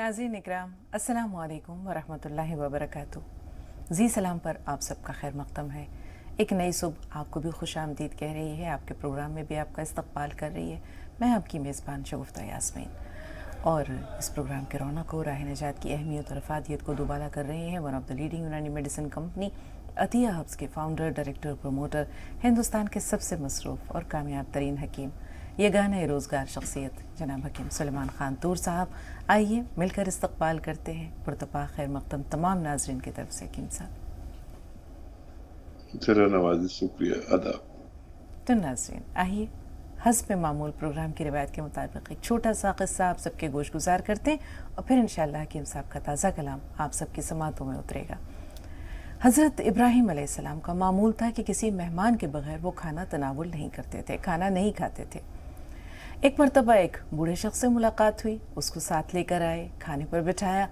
नाज़रीन इकराम, अस्सलामु अलैकुम वरहमतुल्लाहि वबरकातुहू। जी सलाम पर आप सबका खैर मक़दम है। एक नई सुबह आपको भी खुश आमदीद कह रही है, आपके प्रोग्राम में भी आपका इस्तक़बाल कर रही है। मैं आपकी मेज़बान शगुफ्ता यास्मीन, और इस प्रोग्राम के रौनक को राह निजात की अहमियत और अफादियत को दुबाला कर रहे हैं वन ऑफ द लीडिंग यूनानी मेडिसिन कंपनी अतिया हब्स के फाउंडर, डायरेक्टर, प्रमोटर, हिंदुस्तान के सबसे मसरूफ़ और कामयाब तरीन हकीम, ये गाना रोज़गार शख्सियत जनाब हकीम सुलेमान ख़ान तूर साहब। आइए मिलकर इस्तक़बाल करते हैं पुरतपा खैर मक़दम तमाम नाज़रीन की तरफ से। हकीम साहब जरा नवाज़ी, शुक्रिया, आदाब। तो नाज़रीन आइए हस्ब मामूल प्रोग्राम की रिवायत के मुताबिक एक छोटा सा क़िस्सा आप सबके गोश गुजार करते हैं और फिर इंशाअल्लाह हकीम साहब का ताज़ा कलाम आप सबकी समातों में उतरेगा। हज़रत इब्राहीम अलैहिस्सलाम का मामूल था कि किसी मेहमान के बगैर वो खाना तनावुल नहीं करते थे, खाना नहीं खाते थे। एक मरतबा एक बूढ़े शख्स से मुलाकात हुई, उसको साथ लेकर आए, खाने पर बिठाया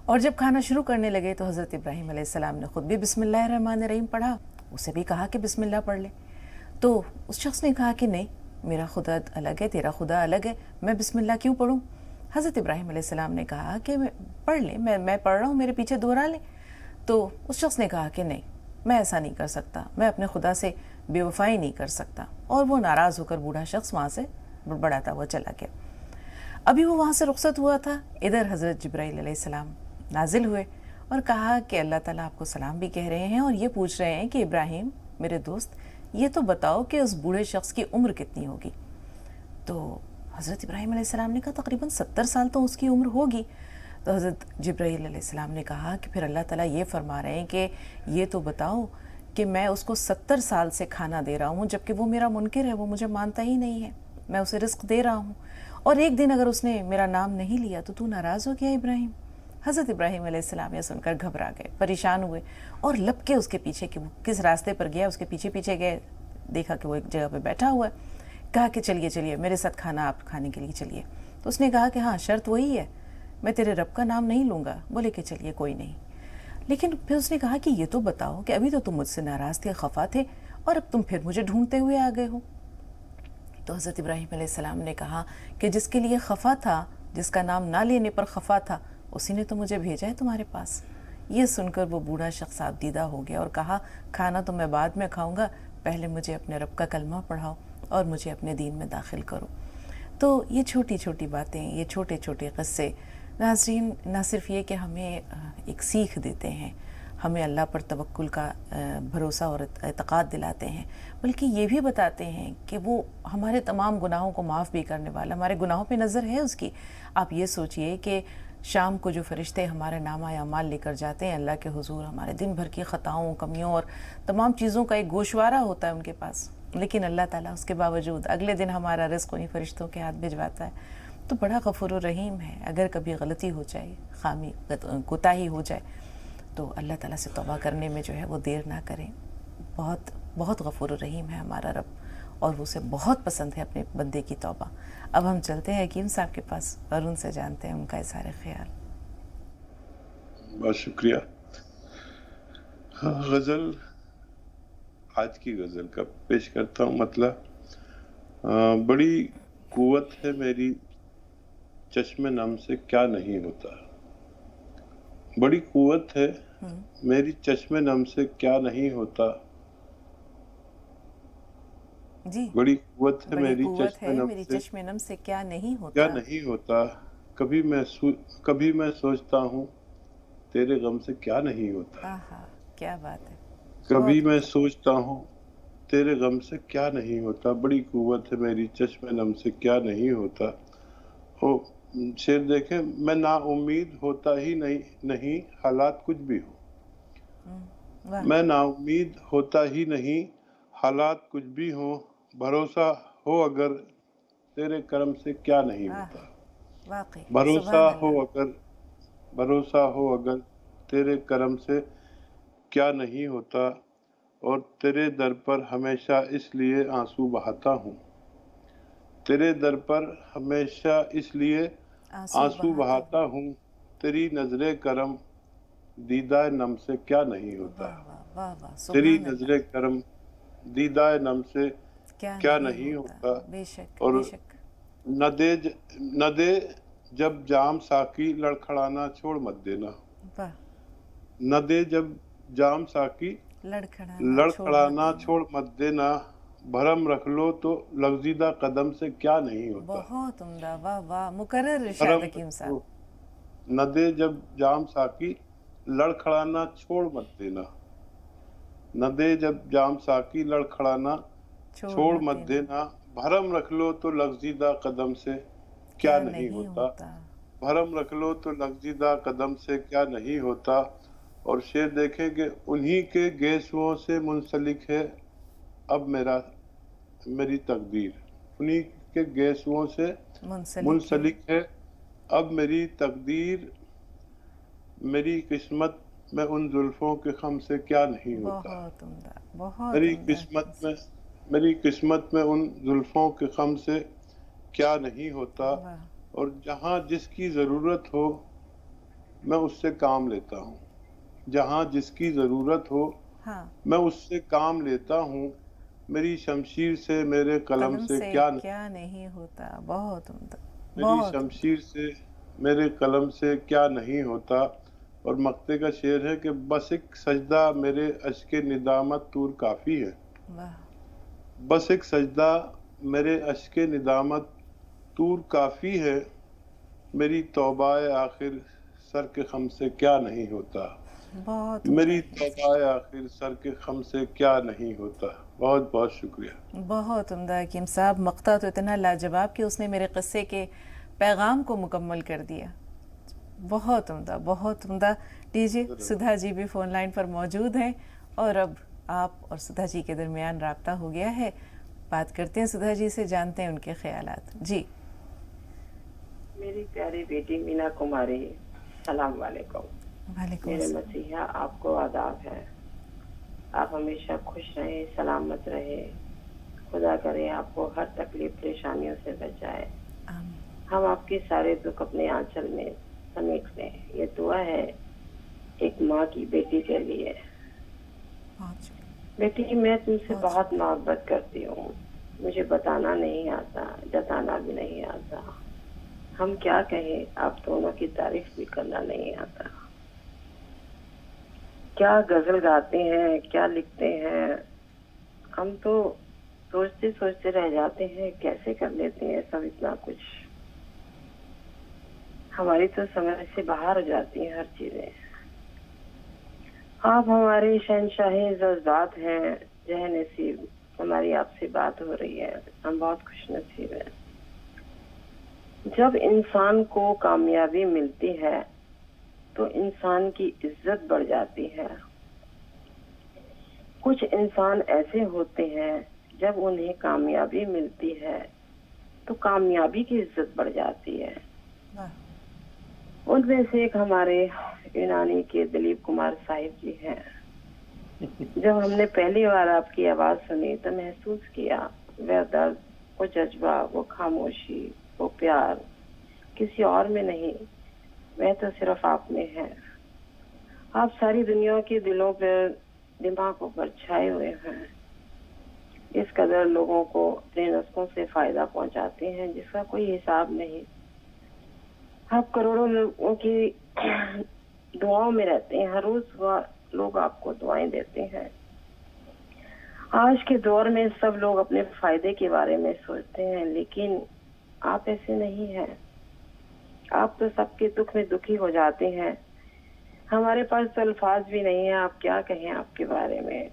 और जब खाना शुरू करने लगे तो हज़रत इब्राहीम अलैहिस्सलाम ने ख़ुद भी बिस्मिल्लाहिर्रहमानिर्रहीम पढ़ा, उसे भी कहा कि बिस्मिल्लाह पढ़ ले। तो उस शख्स ने कहा कि नहीं, मेरा खुदा अलग है, तेरा खुदा अलग है, मैं बिस्मिल्लाह क्यों पढ़ूँ। हज़रत इब्राहीम अलैहिस्सलाम ने कहा कि पढ़ ले, मैं पढ़ रहा हूँ, मेरे पीछे दोहरा ले। तो उस शख्स ने कहा कि नहीं, मैं ऐसा नहीं कर सकता, मैं अपने खुदा से बेवफाई नहीं कर सकता। और वो नाराज़ होकर बूढ़ा शख्स वहाँ से बड़बड़ाता हुआ चला गया। अभी वो वहाँ से रुखसत हुआ था, इधर हज़रत जिब्राइल अलैहिस्सलाम नाजिल हुए और कहा कि अल्लाह ताला आपको सलाम भी कह रहे हैं और ये पूछ रहे हैं कि इब्राहिम मेरे दोस्त, ये तो बताओ कि उस बूढ़े शख्स की उम्र कितनी होगी। तो हज़रत इब्राहीम अलैहिस्सलाम ने कहा तकरीबन 70 साल तो उसकी उम्र होगी। तो हज़रत जिब्राइल अलैहिस्सलाम ने कहा कि फिर अल्लाह ताला ये फरमा रहे हैं कि ये तो बताओ कि मैं उसको 70 साल से खाना दे रहा हूँ, जबकि वो मेरा मुनकिर है, वो मुझे मानता ही नहीं है, मैं उसे रिस्क दे रहा हूँ, और एक दिन अगर उसने मेरा नाम नहीं लिया तो तू नाराज़ हो गया इब्राहिम। हज़रत इब्राहीम अलैहिस्सलाम ये सुनकर घबरा गए, परेशान हुए और लपके उसके पीछे कि वो किस रास्ते पर गया, उसके पीछे पीछे गए, देखा कि वो एक जगह पर बैठा हुआ है। कहा कि चलिए चलिए मेरे साथ खाना आप खाने के लिए चलिए। तो उसने कहा कि हाँ, शर्त वही है, मैं तेरे रब का नाम नहीं लूँगा। बोले कि चलिए कोई नहीं। लेकिन फिर उसने कहा कि ये तो बताओ कि अभी तो तुम मुझसे नाराज़ थे, खफा थे, और अब तुम फिर मुझे ढूंढते हुए आ गए हो। तो हज़रत इब्राहीम अलैहिस्सलाम ने कहा कि जिसके लिए खफा था, जिसका नाम ना लेने पर खफा था, उसी ने तो मुझे भेजा है तुम्हारे पास। ये सुनकर वो बूढ़ा शख्स आबदीदा हो गया और कहा खाना तो मैं बाद में खाऊंगा, पहले मुझे अपने रब का कलमा पढ़ाओ और मुझे अपने दीन में दाखिल करो। तो ये छोटी छोटी बातें, ये छोटे छोटे क़स्से नाज़रीन न सिर्फ ये कि हमें एक सीख देते हैं, हमें अल्लाह पर तवक्कुल का भरोसा और एतक़ाद दिलाते हैं, बल्कि ये भी बताते हैं कि वो हमारे तमाम गुनाहों को माफ़ भी करने वाला, हमारे गुनाहों पे नज़र है उसकी। आप ये सोचिए कि शाम को जो फ़रिश्ते हमारे नामा या माल लेकर जाते हैं अल्लाह के हुजूर, हमारे दिन भर की ख़ताओं, कमियों और तमाम चीज़ों का एक गोशवारा होता है उनके पास, लेकिन अल्लाह ताला उसके बावजूद अगले दिन हमारा रिज़्क़ उन्हीं फ़रिश्तों के हाथ भिजवाता है। तो बड़ा गफ़ूर रहीम है। अगर कभी गलती हो जाए, खामी कोताही हो जाए, तो अल्लाह ताला से तौबा करने में जो है वो देर ना करें। बहुत बहुत गफ़ूर रहीम है हमारा रब, और वो उसे बहुत पसंद है अपने बंदे की तौबा। अब हम चलते हैं हकीम साहब के पास और उनसे जानते हैं उनका इज़हार ख्याल। बहुत शुक्रिया। हाँ, गज़ल, आज की गज़ल का पेश करता हूँ। मतलब बड़ी कुव्वत है मेरी चश्मे नम से क्या नहीं होता, बड़ी कुव्वत है मेरी चश्मे नम से क्या नहीं होता, जी, बड़ी कुव्वत है बड़ी मेरी कुव्वत चश्मे है नम मेरी से चश्मे नम से क्या नहीं क्या होता। नहीं होता, कभी मैं सोचता हूँ तेरे गम से क्या नहीं होता, आहा, क्या बात है, कभी बहुत मैं खूब। सोचता हूँ तेरे गम से क्या नहीं होता, बड़ी कुव्वत है मेरी चश्मे नम से क्या नहीं होता। ओ शेर देखें, मैं ना उम्मीद होता ही नहीं हालात कुछ भी हो, मैं वाकई ना उम्मीद होता ही नहीं हालात कुछ भी हो, भरोसा हो अगर तेरे करम से क्या नहीं होता, वाकई, भरोसा सुभान हो अल्लाह। अगर भरोसा हो अगर तेरे करम से क्या नहीं होता, और तेरे दर पर हमेशा इसलिए आंसू बहाता हूँ, तेरे दर पर हमेशा इसलिए आंसू बहाता हूँ, तेरी नजरे करम दीदाए नम से क्या नहीं होता, वाह वाह वाह वाह, तेरी सुभान अल्लाह। नजरे करम दीदाए नम से क्या क्या नहीं नहीं होता, होता। बेशक और बेशक। न दे जब जाम साकी लड़खड़ाना छोड़ मत देना। वाह। न दे जब जाम साकी लड़खड़ाना छोड़ मत देना, भरम रख लो तो लगजीदा कदम से क्या नहीं होता। बहुत उम्दा, वाह वाह, मुकर्रर इरशाद भरम हकीम रख साहब। लो, न दे जब जाम साकी लड़खड़ाना छोड़ मत देना, न दे जब जाम साकी लड़खड़ाना छोड़ मत देना, भरम रख लो तो लगजीदा कदम से क्या नहीं होता। भरम रख लो तो लगजीदा कदम से क्या नहीं होता। और शेर देखें कि उन्हीं के गेसुओं से मुंसलिक है अब मेरी तकदीर। उन्हीं के गेसुओं से मुंसलिक है अब मेरी तकदीर, मेरी किस्मत में उन जुल्फों के खम से क्या नहीं होता। बहुत उम्दा, बहुत मेरी किस्मत में उन जुल्फों के खम से क्या नहीं होता। और जहाँ जिसकी ज़रूरत हो मैं उससे काम लेता हूँ, जहाँ जिसकी ज़रूरत हो मैं उससे काम लेता हूँ, मेरी शमशीर से मेरे कलम से क्या नहीं होता। बहुत उम्दा, मेरी शमशीर से मेरे कलम से क्या नहीं होता। और मक्ते का शेर है कि बस एक सजदा मेरे अश्के निदामत तूर काफ़ी है। बस एक सजदा मेरे अश्के निदामत तूर काफ़ी है, मेरी तौबाए आखिर सर के खम से क्या नहीं होता। मेरी तौबाए आखिर सर के खम से क्या नहीं होता। बहुत बहुत शुक्रिया। बहुत उम्दा हकीम साहब, मक्ता तो इतना लाजवाब कि उसने मेरे क़स्से के पैगाम को मुकम्मल कर दिया। बहुत उम्दा, बहुत उम्दा। लीजिए, सुधा जी भी फ़ोन लाइन पर मौजूद हैं और अब आप और सुधा जी के दरमियान राब्ता हो गया है। बात करते हैं सुधा जी से, जानते हैं उनके ख्यालात। जी। मेरी प्यारी बेटी मीना कुमारी, सलाम वालेकुम। मेरे मसीहा आपको आदाब है। आप हमेशा खुश रहें, सलामत रहें। खुदा करे आपको हर तकलीफ परेशानियों से बचाए। हम आपके सारे दुख अपने आंचल में समेट लें, ये दुआ है एक माँ की बेटी के लिए। बेटी, मैं तुमसे बहुत मोहब्बत करती हूँ। मुझे बताना नहीं आता, जताना भी नहीं आता। हम क्या कहें, आप दोनों की तारीफ भी करना नहीं आता। क्या गजल गाते हैं, क्या लिखते हैं, हम तो सोचते सोचते रह जाते हैं कैसे कर लेते हैं सब इतना कुछ। हमारी तो समझ से बाहर हो जाती है हर चीजें। आप हमारे शहंशाहे जज्बात हैं, जह नसीब हमारी आपसे बात हो रही है, हम बहुत खुश नसीब हैं। जब इंसान को कामयाबी मिलती है तो इंसान की इज्जत बढ़ जाती है। कुछ इंसान ऐसे होते हैं जब उन्हें कामयाबी मिलती है तो कामयाबी की इज्जत बढ़ जाती है। उनमें से एक हमारे यूनानी के दिलीप कुमार साहिब जी हैं। जब हमने पहली बार आपकी आवाज सुनी तो महसूस किया वह दर्द, वो जज्बा, वो खामोशी, वो प्यार किसी और में नहीं, वह तो सिर्फ आप में है। आप सारी दुनिया के दिलों पर, दिमागों पर छाए हुए हैं। इस कदर लोगों को अपने नुस्खों से फायदा पहुंचाते हैं जिसका कोई हिसाब नहीं। आप करोड़ों लोगों की दुआओं में रहते हैं, हर रोज लोग आपको दुआएं देते हैं। आज के दौर में सब लोग अपने फायदे के बारे में सोचते हैं, लेकिन आप ऐसे नहीं हैं। आप तो सबके दुख में दुखी हो जाते हैं। हमारे पास तो अल्फाज भी नहीं है, आप क्या कहें आपके बारे में।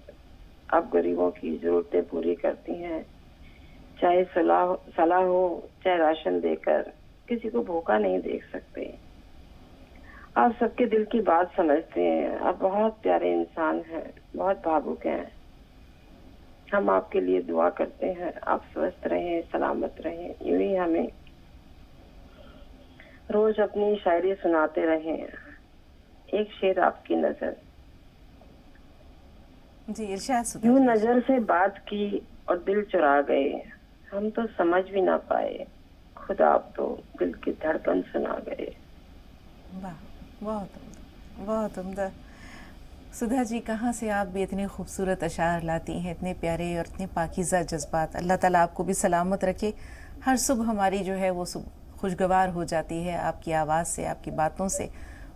आप गरीबों की जरूरतें पूरी करती हैं, चाहे सलाह हो चाहे राशन देकर, किसी को भूखा नहीं देख सकते। आप सबके दिल की बात समझते हैं। आप बहुत प्यारे इंसान हैं, बहुत भावुक हैं। हम आपके लिए दुआ करते हैं, आप स्वस्थ रहें, सलामत रहें। यूं ही हमें रोज अपनी शायरी सुनाते रहें। एक शेर आपकी नजर। जी, इरशाद। यूं नजर से बात की और दिल चुरा गए, हम तो समझ भी ना पाए, खुदा आप तो दिल की धड़कन सुना गए। वाह, बहुत उम्दा, बहुत उम्दा। सुधा जी, कहाँ से आप भी इतने खूबसूरत अशार लाती हैं, इतने प्यारे और इतने पाकीज़ा जज्बात। अल्लाह ताला आपको भी सलामत रखे। हर सुबह हमारी जो है वो خوشگوار ہو جاتی ہے آپ کی آواز سے، آپ کی باتوں سے.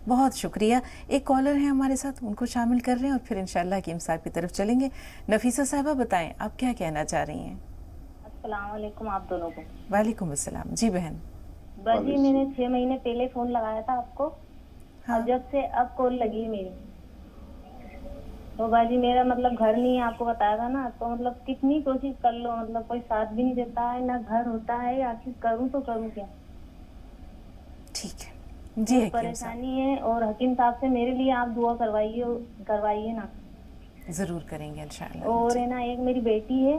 بہت شکریہ. ایک کالر ہیں ہمارے ساتھ، ان کو شامل کر رہے ہیں اور پھر انشاءاللہ حکیم صاحب کی طرف چلیں گے. نفیسہ صاحبہ بتائیں آپ کیا کہنا چاہ رہی ہیں؟ السلام علیکم آپ دونوں کو. وعلیکم السلام. جی بہن. باجی میں نے 6 مہینے پہلے فون لگایا تھا آپ کو، اور جب سے اب کال لگی میری تو باجی میرا مطلب گھر نہیں ہے، آپ کو بتایا تھا نا، تو مطلب کتنی کوشش کر لو مطلب کوئی ساتھ بھی نہیں دیتا ہے، نہ گھر ہوتا ہے، آخر کروں تو کروں کیا. ٹھیک ہے جی حکیم صاحب. پریشانی ہے، اور حکیم صاحب سے میرے لیے آپ دعا کروائیے نا. ضرور کریں گے انشاءاللہ. اور ہے نا ایک میری بیٹی ہے،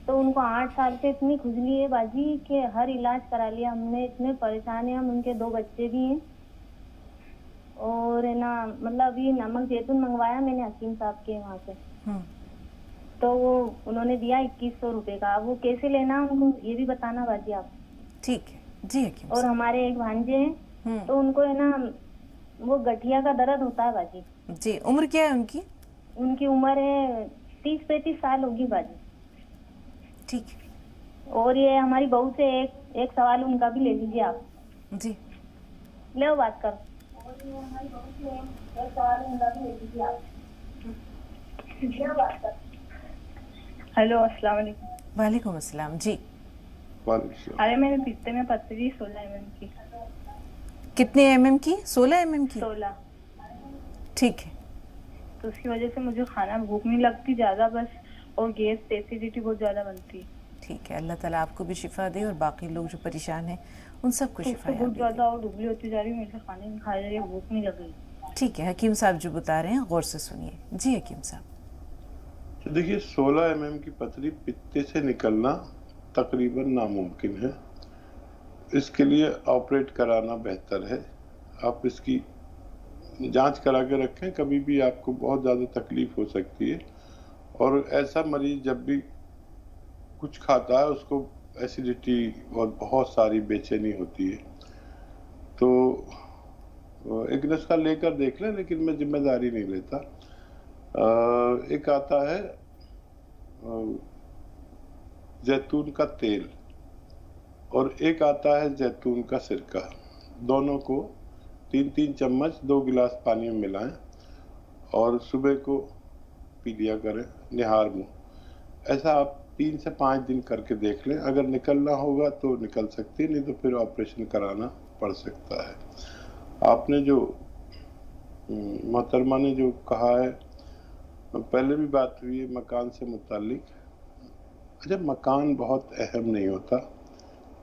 تو ان کو 8 سال سے اتنی کھجلی ہے باجی کہ ہر علاج کرا لیا ہم نے، اتنے پریشان ہیں ہم. ان کے 2 بچے بھی ہیں، اور ہے نا مطلب یہ نمک زیتون منگوایا میں نے حکیم صاحب کے وہاں سے، تو وہ انہوں نے دیا 2100 روپے کا. اب وہ کیسے لینا ان کو یہ بھی بتانا باجی آپ. ٹھیک ہے جی حکیم اور صاحب. ہمارے ایک بھانجے ہیں، تو ان کو ہے نا وہ گٹھیا کا درد ہوتا ہے باجی. جی عمر کیا ہے ان کی؟ ان کی عمر ہے 30-35 سال ہوگی باجی. ٹھیک ہے. اور یہ ہماری بہو سے ایک سوال ان کا بھی لے لیجیے آپ. جی لے بات کر. اور یہ ہماری بہو سے ایک سوال ان کا بھی لے لیجیے آپ. لے بات کر. ہیلو السلام علیکم. وعلیکم السلام. جی ارے میں نے پستے میں پتھری 16 mm کی. کتنے mm کی؟ 16 mm کی. 16. ٹھیک ہے. تو اس کی وجہ سے مجھے کھانا بھوک نہیں لگتی زیادہ بس، اور گیس ایسیڈیٹی بہت زیادہ بنتی. ٹھیک ہے. اللہ تعالیٰ آپ کو بھی شفا دے اور باقی لوگ جو پریشان ہیں ان سب کو تو شفا بہت یابی زیادہ دے. اور دبلی ہوتی جا رہی ہے، میرے کھانے نہیں کھایا جا رہی ہے، بھوک نہیں لگ رہی. ٹھیک ہے حکیم صاحب جو بتا رہے ہیں غور سے سنیے. جی حکیم صاحب. دیکھیے 16 mm کی پتھری پتے سے نکلنا تقریباً ناممکن ہے. اس کے لیے آپریٹ کرانا بہتر ہے. آپ اس کی جانچ کرا کے رکھیں، کبھی بھی آپ کو بہت زیادہ تکلیف ہو سکتی ہے. اور ایسا مریض جب بھی کچھ کھاتا ہے اس کو ایسیڈیٹی اور بہت ساری بے چینی ہوتی ہے. تو ایک نسخہ لے کر دیکھ لیں، لیکن میں ذمہ داری نہیں لیتا. ایک آتا ہے زیتون کا تیل اور ایک آتا ہے زیتون کا سرکہ. دونوں کو 3 چمچ 2 گلاس پانی میں ملائیں اور صبح کو پی لیا کریں نہار منہ. ایسا آپ 3 سے 5 دن کر کے دیکھ لیں. اگر نکلنا ہوگا تو نکل سکتی ہے، نہیں تو پھر آپریشن کرانا پڑ سکتا ہے. آپ نے جو محترمہ نے جو کہا ہے، پہلے بھی بات ہوئی ہے مکان سے متعلق. اچھا مکان بہت اہم نہیں ہوتا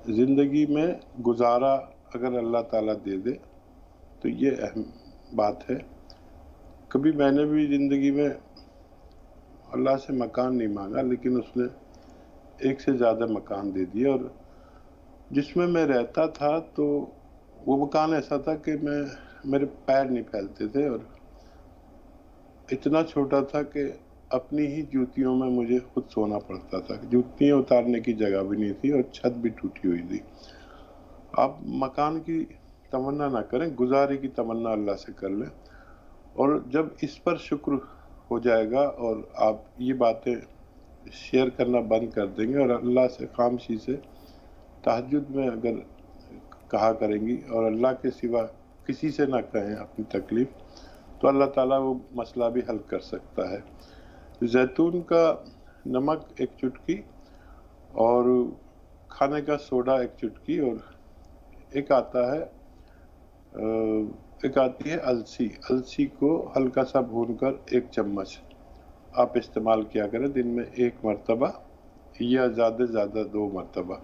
زندگی میں. گزارا اگر اللہ تعالیٰ دے دے تو یہ اہم بات ہے. کبھی میں نے بھی زندگی میں اللہ سے مکان نہیں مانگا، لیکن اس نے ایک سے زیادہ مکان دے دیا. اور جس میں رہتا تھا تو وہ مکان ایسا تھا کہ میرے پیر نہیں پھیلتے تھے، اور اتنا چھوٹا تھا کہ اپنی ہی جوتیوں میں مجھے خود سونا پڑتا تھا. جوتیاں اتارنے کی جگہ بھی نہیں تھی، اور چھت بھی ٹوٹی ہوئی تھی. آپ مکان کی تمنا نہ کریں، گزارے کی تمنا اللہ سے کر لیں. اور جب اس پر شکر ہو جائے گا اور آپ یہ باتیں شیئر کرنا بند کر دیں گے اور اللہ سے خاموشی سے تہجد میں اگر کہا کریں گی اور اللہ کے سوا کسی سے نہ کہیں اپنی تکلیف، تو اللہ تعالیٰ وہ مسئلہ بھی حل کر سکتا ہے. زیتون کا نمک 1 چٹکی اور کھانے کا سوڈا 1 چٹکی، اور ایک آتی ہے السی کو ہلکا سا بھون کر 1 چمچ آپ استعمال کیا کریں دن میں 1 مرتبہ یا زیادہ 2 مرتبہ،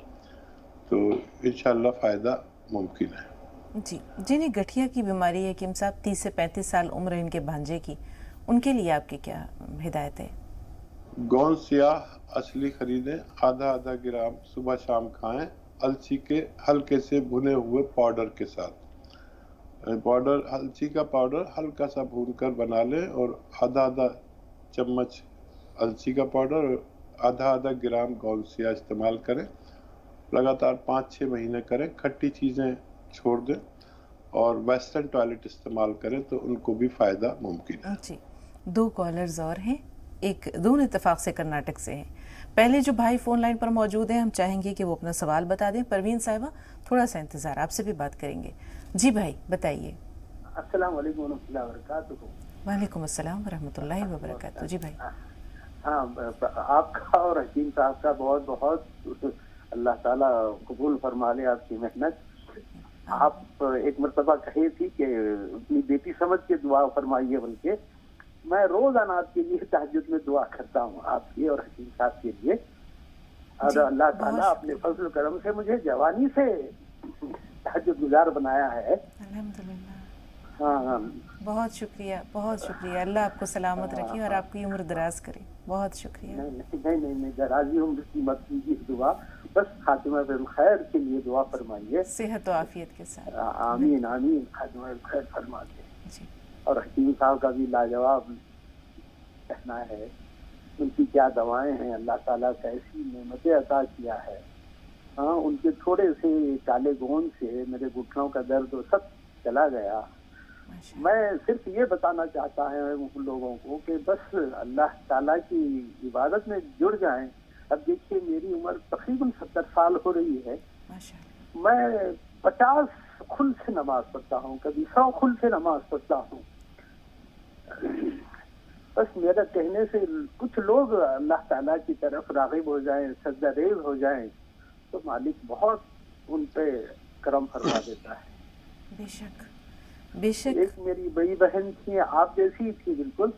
تو انشاءاللہ فائدہ ممکن ہے. جی جنہیں گٹھیا کی بیماری ہے حکیم صاحب، 30 سے 35 سال عمر ہے ان کے بھانجے کی، ان کے لیے آپ کی کیا ہدایت ہے؟ گون سیاہ اصلی خریدیں، آدھا گرام صبح شام کھائیں السی کے ہلکے سے بھنے ہوئے پاؤڈر کے ساتھ. السی کا پاؤڈر ہلکا سا بھون کر بنا لیں، اور آدھا چمچ السی کا پاؤڈر اور آدھا گرام گون سیاہ استعمال کریں. لگاتار 5-6 مہینے کریں. کھٹی چیزیں چھوڑ دیں اور ویسٹرن ٹوائلٹ استعمال کریں تو ان کو بھی فائدہ ممکن ہے. جی 2 کالرز اور ہیں. एक दोनों इत्तेफाक से कर्नाटक से हैं। पहले जो भाई फ़ोन लाइन पर मौजूद हैं, हम चाहेंगे कि वो अपना सवाल बता दें। परवीन साहिबा, थोड़ा सा इंतज़ार, आपसे भी बात करेंगे। जी भाई, बताइए। अस्सलाम वालेकुम वरहमतुल्लाहि वबरकातुहू। वालेकुम अस्सलाम वरहमतुल्लाहि वबरकातुहू। जी भाई। हाँ, आपका और हकीम साहब का बहुत बहुत अल्लाह ताला कबूल फरमा ले आपकी मेहनत। आप एक मरतबा कही थी कि अपनी बेटी समझ के दुआ फरमाइए, बल्कि मैं रोजाना आपके लिए तहज्जुद में दुआ करता हूँ, आपके और हकीम साहब के लिए। और अल्लाह ताला अपने फजल करम से मुझे जवानी से तहज्जुद गुजार बनाया है। अल्हम्दुलिल्लाह। हाँ, बहुत शुक्रिया, बहुत शुक्रिया। अल्लाह आपको सलामत रखे और आपकी उम्र दराज करे। बहुत शुक्रिया। नहीं, दराजी उम्र की मत कीजिए दुआ, बस खातिमा बिल खैर के लिए दुआ फरमाइए, सेहत और आफियत के साथ। आमीन आमीन, खातिमा बिल खैर फरमाइए। जी। और हकीम साहब का भी लाजवाब कहना है, उनकी क्या दवाएं हैं, अल्लाह ताला कैसी नेमतें अता किया है। हाँ, उनके थोड़े से काले गोंद से मेरे घुटनों का दर्द सब चला गया। मैं सिर्फ ये बताना चाहता है उन लोगों को कि बस अल्लाह ताला की इबादत में जुड़ जाएं। अब देखिए, मेरी उम्र तकरीबन 70 साल हो रही है। मैं 50 खुल से नमाज पढ़ता हूँ, कभी 100 खुल से नमाज पढ़ता हूँ। बस मेरा कहने से कुछ लोग अल्लाह ताला की तरफ राग़िब हो जाएं, सजदा रेज़ हो जाएं, तो मालिक बहुत उन पे करम फरमा देता है। बेशक बेशक। एक मेरी बड़ी बहन थी, आप जैसी ही थी बिल्कुल,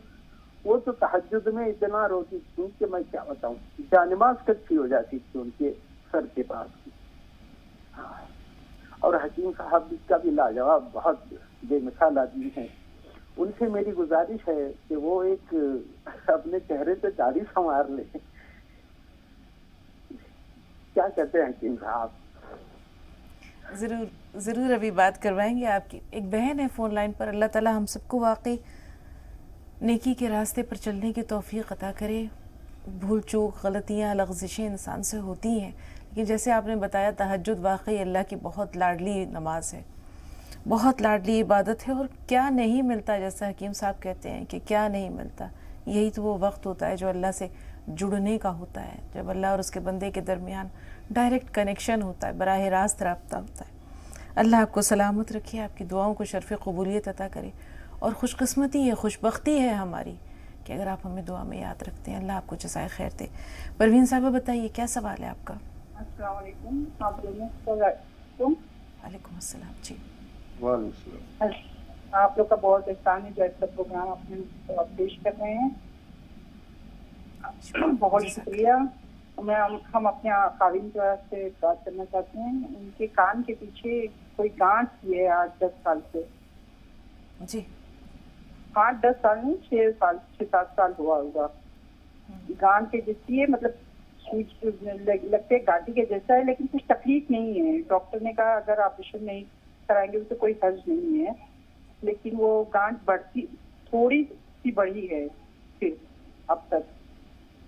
वो तो तहज्जुद में इतना रोती थी कि मैं क्या बताऊं, जानमाज कच्ची हो जाती थी उनके सर के पास। हाँ। और हकीम साहब का भी लाजवाब बहुत बेमिसाल आदमी है। उनसे मेरी गुजारिश है कि वो एक अपने चेहरे पे दाढ़ी संवार ले। क्या कहते हैं हकीम साहब? ज़रूर ज़रूर अभी बात करवाएंगे आपकी। एक बहन है फ़ोन लाइन पर। अल्लाह ताला हम सबको वाकई नेकी के रास्ते पर चलने की तौफीक अता करे। भूल चूक, गलतियाँ, लग़ज़िशें इंसान से होती हैं, लेकिन जैसे आपने बताया, तहज्जुद वाकई अल्लाह की बहुत लाडली नमाज है, बहुत लाडली इबादत है। और क्या नहीं मिलता, जैसा हकीम साहब कहते हैं कि क्या नहीं मिलता। यही तो वो वक्त होता है जो अल्लाह से जुड़ने का होता है, जब अल्लाह और उसके बंदे के दरमियान डायरेक्ट कनेक्शन होता है, बराह रास्त रब्ता होता है। अल्लाह आपको सलामत रखे, आपकी दुआओं को शर्फ़ क़बूलियत अता करे। और खुशकिस्मती है, खुशबख्ती है हमारी कि अगर आप हमें दुआ में याद रखते हैं। अल्लाह आपको जज़ाए खैर दे। परवीन साहबा, बताइए क्या सवाल है आपका? अस्सलाम वालेकुम। वालेकुम अस्सलाम। जी, आप लोग का बहुत एहसान है जो ऐसा प्रोग्राम अपने पेश कर रहे हैं, बहुत शुक्रिया। हम अपने खाविन से बात करना चाहते हैं। उनके कान के पीछे कोई गांठ है 8-10 साल से। जी। 8-10 साल नहीं, 6-7 साल हुआ होगा। गांठ के जैसी है, मतलब लगते गांठी के जैसा है, लेकिन कुछ तकलीफ नहीं है। डॉक्टर ने कहा अगर ऑपरेशन नहीं कराएंगे तो कोई हर्ज नहीं है, लेकिन वो गांठ बढ़ती थोड़ी सी बढ़ी है फिर अब तक।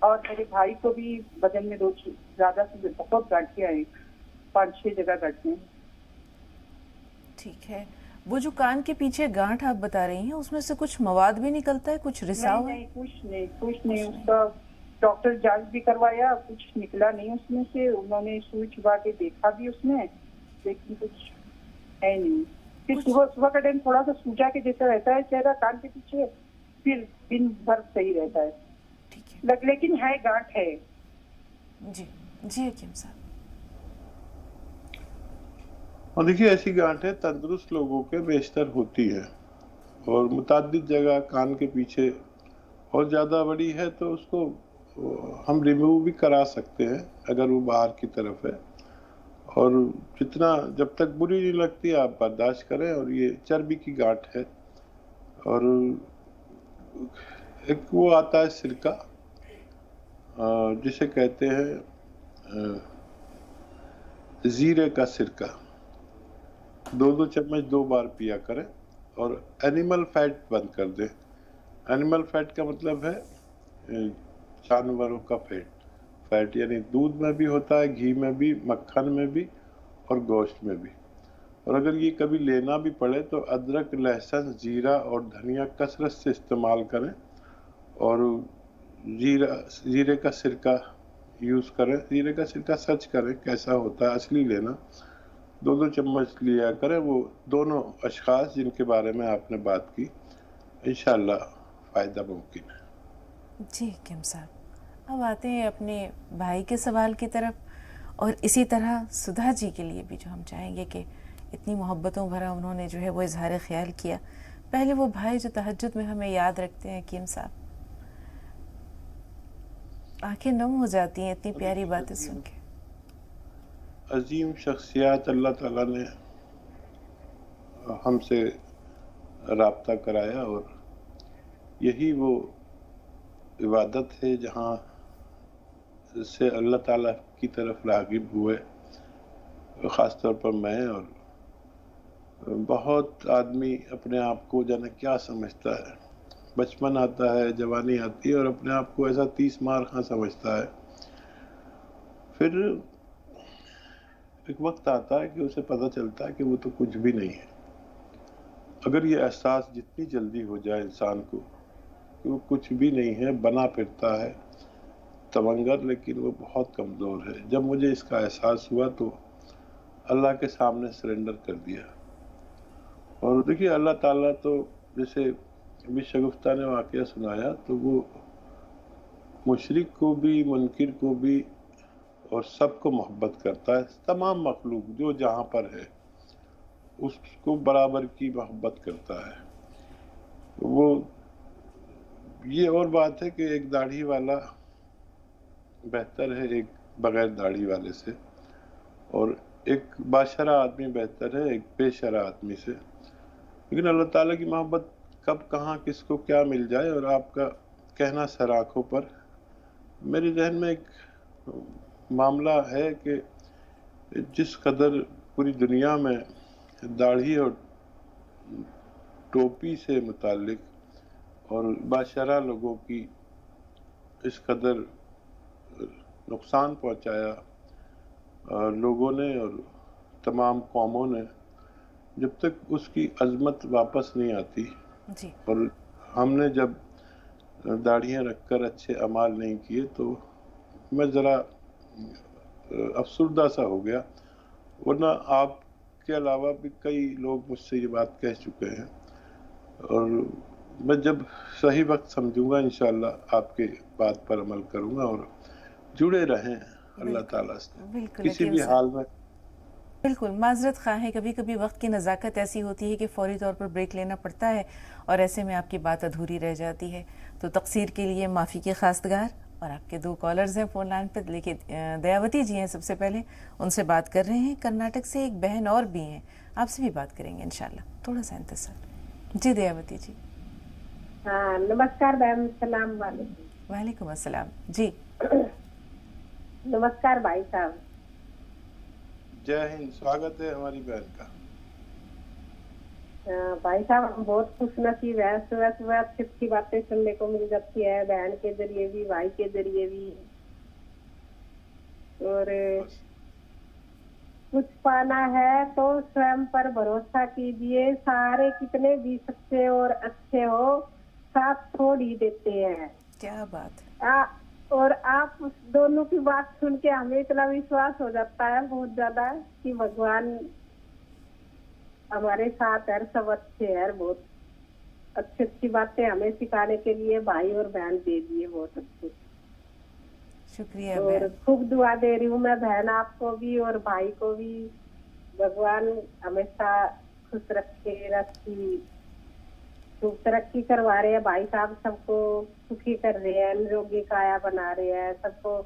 और मेरे भाई को भी बदन में ज्यादा से बहुत गांठियां हैं, 5-6 जगह गांठें। ठीक है। वो जो कान के पीछे गांठ आप बता रही हैं, उसमें से कुछ मवाद भी निकलता है, कुछ रिसाव? नहीं, कुछ नहीं। उसका डॉक्टर जांच भी करवाया, कुछ निकला नहीं उसमें से। उन्होंने सुई चुबा के देखा भी उसमें, लेकिन कुछ है नहीं। फिर सुबह का टाइम थोड़ा सा सूजा के जैसा रहता है चेहरा कान के पीछे, फिर दिन भर सही रहता है। लेकिन है, गांठ है। जी जी हकीम साहब। और देखिए, ऐसी गांठें तंदुरुस्त लोगों के बेशतर होती है, और मुताद्दिद जगह कान के पीछे और ज़्यादा बड़ी है तो उसको हम रिमूव भी करा सकते हैं अगर वो बाहर की तरफ है। और जितना जब तक बुरी नहीं लगती आप बर्दाश्त करें। और ये चर्बी की गांठ है। और एक वो आता है सिरका, जिसे कहते हैं जीरे का सिरका, 2-2 चम्मच 2 बार पिया करें। और एनिमल फैट बंद कर दें। एनिमल फैट का मतलब है जानवरों का फैट यानी दूध में भी होता है, घी में भी, मक्खन में भी और गोश्त में भी। और अगर ये कभी लेना भी पड़े तो अदरक, लहसुन, जीरा और धनिया कसरत से इस्तेमाल करें। और जीरे का सिरका यूज़ करें। जीरे का सिरका सर्च करें कैसा होता है, असली लेना। 2-2 चम्मच लिया करें वो दोनों अशखास जिनके बारे में आपने बात की, इंशाअल्लाह फ़ायदा मुमकिन है। जी हकीम साहब, अब आते हैं अपने भाई के सवाल की तरफ, और इसी तरह सुधा जी के लिए भी जो हम चाहेंगे कि इतनी मोहब्बतों भरा उन्होंने जो है वो इजहार ख्याल किया। पहले वो भाई जो तहज्जुद में हमें याद रखते हैं हकीम साहब, आंखें नम हो जाती हैं इतनी प्यारी बातें सुन के। अजीम शख्सियत अल्लाह ताला ने हमसे राब्ता कराया, और यही वो इबादत है जहाँ से अल्लाह ताला की तरफ राग़िब हुए। ख़ास तौर पर मैं, और बहुत आदमी अपने आप को जाने क्या समझता है। बचपन आता है, जवानी आती है, और अपने आप को ऐसा 30 मार खां समझता है। फिर एक वक्त आता है कि उसे पता चलता है कि वो तो कुछ भी नहीं है। अगर ये एहसास जितनी जल्दी हो जाए इंसान को कि वो कुछ भी नहीं है, बना फिरता है तवंगर, लेकिन वो बहुत कमज़ोर है। जब मुझे इसका एहसास हुआ तो अल्लाह के सामने सरेंडर कर दिया। और देखिए अल्लाह ताला तो जैसे अभी शगुफ्ता ने वाक़या सुनाया, तो वो मुशरिक को भी, मुनकिर को भी, और सबको मोहब्बत करता है। तमाम मखलूक जो जहाँ पर है उसको बराबर की मोहब्बत करता है। वो ये और बात है कि एक दाढ़ी वाला बेहतर है एक बगैर दाढ़ी वाले से, और एक बाशरा आदमी बेहतर है एक बेशरा आदमी से। लेकिन अल्लाह ताला की मोहब्बत कब कहाँ किसको क्या मिल जाए, और आपका कहना सर आँखों पर। मेरे जहन में एक मामला है कि जिस कदर पूरी दुनिया में दाढ़ी और टोपी से मुताल्लिक और बाशरा लोगों की इस कदर नुकसान पहुंचाया लोगों ने और तमाम कौमों ने, जब तक उसकी अजमत वापस नहीं आती जी। और हमने जब दाढ़ियाँ रखकर अच्छे अमाल नहीं किए, तो मैं ज़रा अफसुर्दा सा हो गया। वरना आपके अलावा भी कई लोग मुझसे ये बात कह चुके हैं, और मैं जब सही वक्त समझूंगा इंशाअल्लाह आपके बात पर अमल करूंगा। और जुड़े रहें अल्लाह ताला से किसी भी हाल में। बिल्कुल, माजरत ख़्वाह है, कभी कभी वक्त की नज़ाकत ऐसी होती है कि फ़ौरी तौर पर ब्रेक लेना पड़ता है, और ऐसे में आपकी बात अधूरी रह जाती है। तो तक़सीर के लिए माफ़ी के खास्तगार। और आपके 2 कॉलर्स हैं फ़ोन लाइन पर, लेकिन दयावती जी हैं सबसे पहले, उनसे बात कर रहे हैं। कर्नाटक से एक बहन और भी हैं, आपसे भी बात करेंगे इंशाल्लाह, थोड़ा सा इंतज़ार। जी दयावती जी। हाँ नमस्कार बहन, सलाम वालेकुम। वालेकुम अस्सलाम जी। नमस्कार भाई साहब। जय हिंद, स्वागत है हमारी बहन का। भाई साहब हम बहुत खुश नसीब है, सुबह सुबह अच्छी अच्छी बातें सुनने को मिल जाती है, बहन के जरिए भी, भाई के जरिए भी। और कुछ पाना है तो स्वयं पर भरोसा कीजिए, सारे कितने भी सच्चे और अच्छे हो साथ छोड़ ही देते हैं। क्या बात है। और आप उस दोनों की बात सुन के हमें इतना विश्वास हो जाता है बहुत ज्यादा कि भगवान हमारे साथ है, सब अच्छे हैं। बहुत अच्छी अच्छी बातें हमें सिखाने के लिए भाई और बहन दे दिए, बहुत अच्छे। शुक्रिया। और खूब दुआ दे रही हूँ मैं बहन आपको भी और भाई को भी, भगवान हमेशा खुश रखे, रखी खूब तरक्की करवा रहे हैं भाई साहब, सबको सुखी कर रहे हैं, निरोगी काया बना रहे हैं, सबको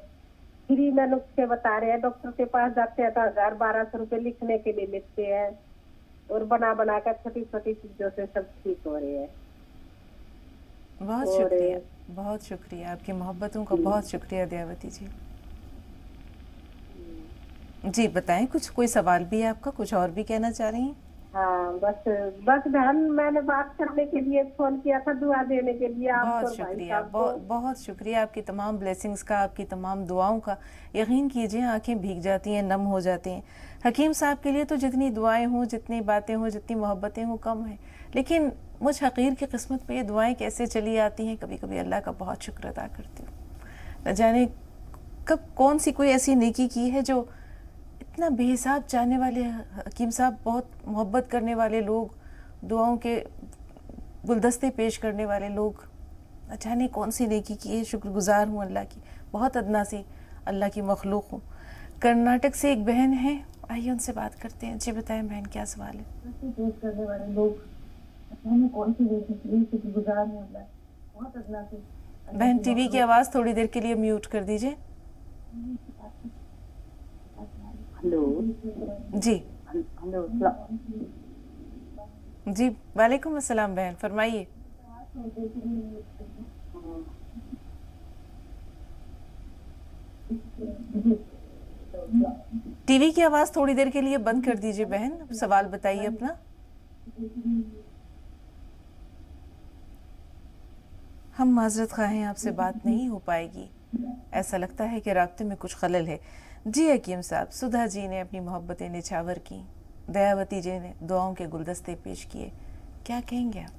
फ्री में नुस्खे बता रहे हैं। डॉक्टर के पास जाते हैं तो 1000-1200 रुपए लिखने के लिए लेते हैं, और बना बना कर छोटी छोटी चीजों से सब ठीक हो रहे हैं। बहुत शुक्रिया, बहुत शुक्रिया, आपकी मोहब्बतों का बहुत शुक्रिया दयावती जी। जी बताएं, कुछ कोई सवाल भी है आपका, कुछ और भी कहना चाह रही हैं? हाँ बस बहन मैंने बात करने के लिए फोन किया था, दुआ देने के लिए। बहुत शुक्रिया, बहुत शुक्रिया आपकी तमाम ब्लेसिंग्स का, आपकी तमाम दुआओं का। यकीन कीजिए आंखें भीग जाती हैं, नम हो जाती हैं। हकीम साहब के लिए तो जितनी दुआएं हों, जितनी बातें हों, जितनी मोहब्बतें हों कम है, لیکن مجھ حقیر کی قسمت میں یہ دعائیں کیسے چلی آتی ہیں، کبھی کبھی اللہ کا بہت شکر ادا کرتی ہوں. نہ جانے کب کون سی کوئی ایسی نیکی کی ہے جو اتنا بے حساب چاہنے والے حکیم صاحب، بہت محبت کرنے والے لوگ، دعاؤں کے گلدستے پیش کرنے والے لوگ، نہ جانے کون سی نیکی کی ہے. شکر گزار ہوں اللہ کی، بہت ادنا سی اللہ کی مخلوق ہوں. کرناٹک سے ایک بہن ہے، آئیے ان سے بات کرتے ہیں. جی بتائیں بہن، کیا سوال ہے؟ پیش کرنے والے لوگ کون سی نیکی کی، شکر گزار ہوں اللہ، بہت ادنا سی. بہن ٹی وی کی آواز تھوڑی دیر کے لیے میوٹ کر دیجیے. ہلو جی ہلو جی وعلیکم السلام بہن، فرمائیے. ٹی وی کی آواز تھوڑی دیر کے لیے بند کر دیجیے بہن، سوال بتائیے اپنا. ہم معذرت خواہ ہیں، آپ سے بات نہیں ہو پائے گی، ایسا لگتا ہے کہ رابطے میں کچھ خلل ہے. جی حکیم صاحب، سدھا جی نے اپنی محبتیں نچھاور کی، دیاوتی جی نے دعاؤں کے گلدستے پیش کیے، کیا کہیں گے آپ؟